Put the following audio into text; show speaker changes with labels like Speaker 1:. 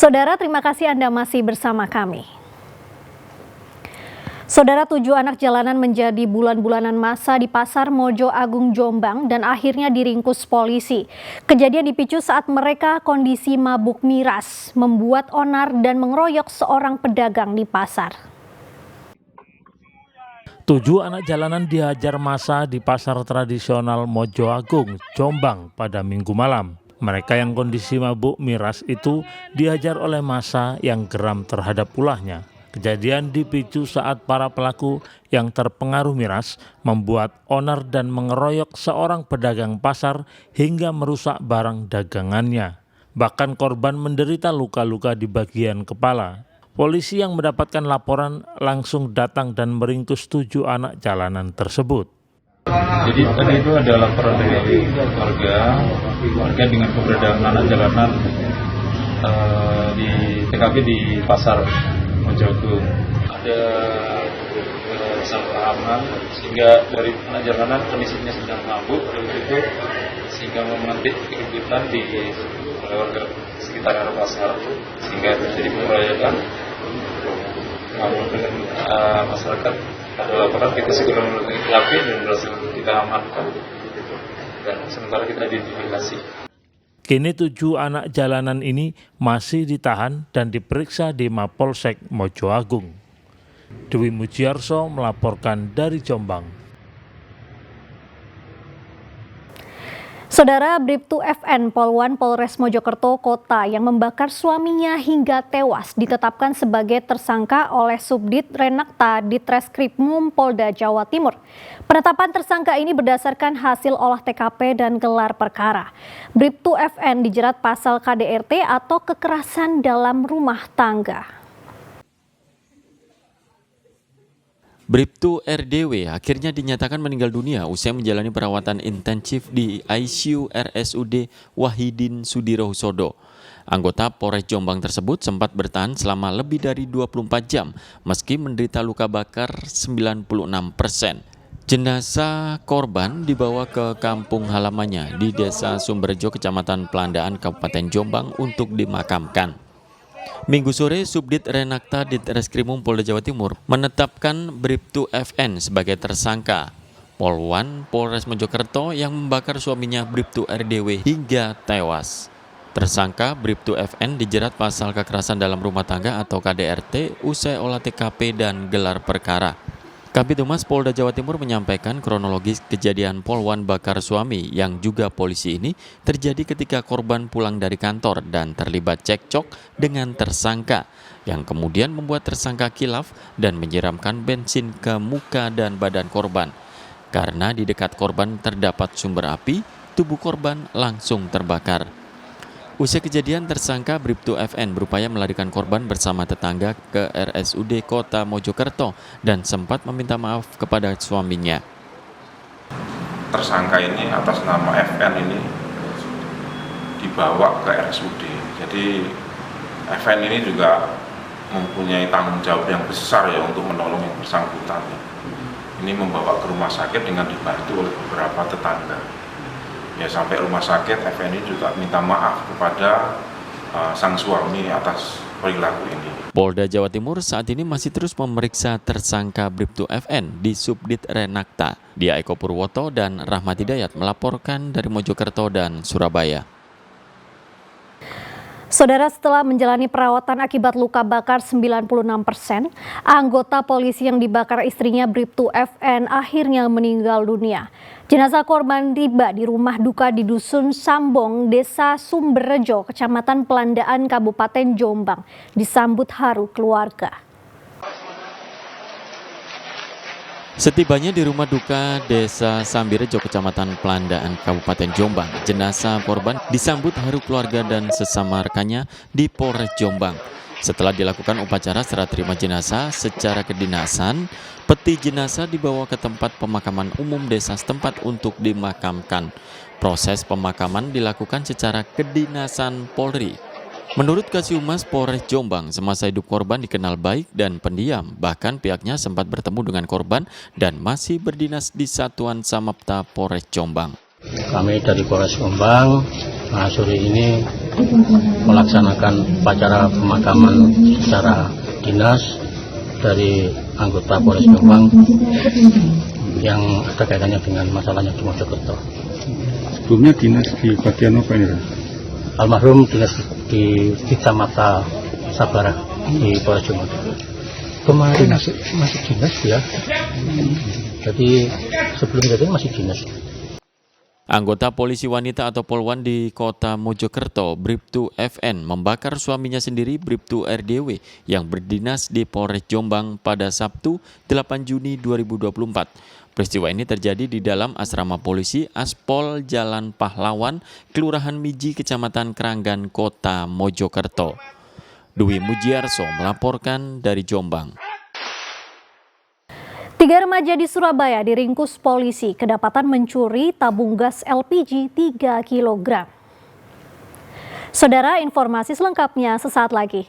Speaker 1: Saudara, terima kasih Anda masih bersama kami. Saudara, 7 anak jalanan menjadi bulan-bulanan masa di Pasar Mojo Agung, Jombang dan akhirnya diringkus polisi. Kejadian dipicu saat mereka kondisi mabuk miras, membuat onar dan mengeroyok seorang pedagang di pasar.
Speaker 2: 7 anak jalanan dihajar massa di pasar tradisional Mojo Agung, Jombang pada Minggu malam. Mereka yang kondisi mabuk miras itu dihajar oleh massa yang geram terhadap ulahnya. Kejadian dipicu saat para pelaku yang terpengaruh miras membuat onar dan mengeroyok seorang pedagang pasar hingga merusak barang dagangannya. Bahkan korban menderita luka-luka di bagian kepala. Polisi yang mendapatkan laporan langsung datang dan meringkus 7 anak jalanan tersebut.
Speaker 3: Jadi tadi itu ada laporan dari warga dengan keberadaan anak jalanan di TKP di pasar Mojo Agung. Ada kesalahpahaman sehingga dari anak jalanan kondisinya sedang mabuk itu sehingga memantik keributan di warga sekitar pasar sehingga terjadi pengeroyokan. Namun dengan masyarakat ada laporan, kita segera melakukan TKP dan berhasil kita amankan dan sementara kita identifikasi.
Speaker 2: Kini 7 anak jalanan ini masih ditahan dan diperiksa di Mapolsek Mojo Agung. Dwi Mujiarso melaporkan dari Jombang.
Speaker 1: Saudara, Bribtu FN Polwan Polres Mojokerto Kota yang membakar suaminya hingga tewas ditetapkan sebagai tersangka oleh Subdit Renakta Ditreskrimum Polda Jawa Timur. Penetapan tersangka ini berdasarkan hasil olah TKP dan gelar perkara. Bribtu FN dijerat pasal KDRT atau kekerasan dalam rumah tangga.
Speaker 4: Bribtu RDW akhirnya dinyatakan meninggal dunia usai menjalani perawatan intensif di ICU RSUD Wahidin Sudirohusodo. Anggota Polres Jombang tersebut sempat bertahan selama lebih dari 24 jam meski menderita luka bakar 96%. Jenazah korban dibawa ke kampung halamannya di Desa Sumberjo, Kecamatan Pelandaan, Kabupaten Jombang untuk dimakamkan. Minggu sore, Subdit Renakta Ditreskrimum Polda Jawa Timur menetapkan Bribtu FN sebagai tersangka. Polwan Polres Mojokerto yang membakar suaminya Bribtu RDW hingga tewas. Tersangka Bribtu FN dijerat pasal kekerasan dalam rumah tangga atau KDRT usai olah TKP dan gelar perkara. Kabid Humas Polda Jawa Timur menyampaikan kronologis kejadian Polwan bakar suami yang juga polisi ini terjadi ketika korban pulang dari kantor dan terlibat cekcok dengan tersangka yang kemudian membuat tersangka khilaf dan menyiramkan bensin ke muka dan badan korban. Karena di dekat korban terdapat sumber api, tubuh korban langsung terbakar. Usai kejadian, tersangka Bribtu FN berupaya melarikan korban bersama tetangga ke RSUD Kota Mojokerto dan sempat meminta maaf kepada suaminya.
Speaker 5: Tersangka ini atas nama FN ini dibawa ke RSUD. Jadi FN ini juga mempunyai tanggung jawab yang besar ya untuk menolong yang bersangkutan. Ini membawa ke rumah sakit dengan dibantu oleh beberapa tetangga. Ya, sampai rumah sakit, FN juga minta maaf kepada sang suami atas perilaku ini.
Speaker 4: Polda Jawa Timur saat ini masih terus memeriksa tersangka Bribtu FN di Subdit Renakta. Dia Eko Purwoto dan Rahmat Hidayat melaporkan dari Mojokerto dan Surabaya.
Speaker 1: Saudara, setelah menjalani perawatan akibat luka bakar 96%, anggota polisi yang dibakar istrinya Bribtu FN akhirnya meninggal dunia. Jenazah korban tiba di rumah duka di Dusun Sambong, Desa Sumberjo, Kecamatan Pelandaan, Kabupaten Jombang, disambut haru keluarga.
Speaker 4: Setibanya di rumah duka Desa Sambirejo, Kecamatan Pelandaan, Kabupaten Jombang, jenazah korban disambut haru keluarga dan sesama rekannya di Polres Jombang. Setelah dilakukan upacara serah terima jenazah secara kedinasan, peti jenazah dibawa ke tempat pemakaman umum desa setempat untuk dimakamkan. Proses pemakaman dilakukan secara kedinasan Polri. Menurut Kasihumas Polres Jombang, semasa hidup korban dikenal baik dan pendiam. Bahkan pihaknya sempat bertemu dengan korban dan masih berdinas di Satuan Samapta Polres Jombang.
Speaker 6: Kami dari Polres Jombang sore ini melaksanakan upacara pemakaman secara dinas dari anggota Polres Jombang yang ada kaitannya dengan masalahnya di Mojokerto.
Speaker 7: Sebelumnya dinas di bagian apa ini?
Speaker 6: Almarhum dinas di Kecamatan Sabara di Polres Jombang. Kemarin masih dinas ya. Jadi sebelum itu masih dinas.
Speaker 4: Anggota polisi wanita atau Polwan di kota Mojokerto, Bribtu FN, membakar suaminya sendiri, Bribtu RDW, yang berdinas di Polres Jombang pada Sabtu 8 Juni 2024. Peristiwa ini terjadi di dalam asrama polisi Aspol Jalan Pahlawan, Kelurahan Miji, Kecamatan Kranggan, Kota Mojokerto. Dwi Mujiarso melaporkan dari Jombang.
Speaker 1: 3 remaja di Surabaya diringkus polisi kedapatan mencuri tabung gas LPG 3 kg. Saudara, informasi selengkapnya sesaat lagi.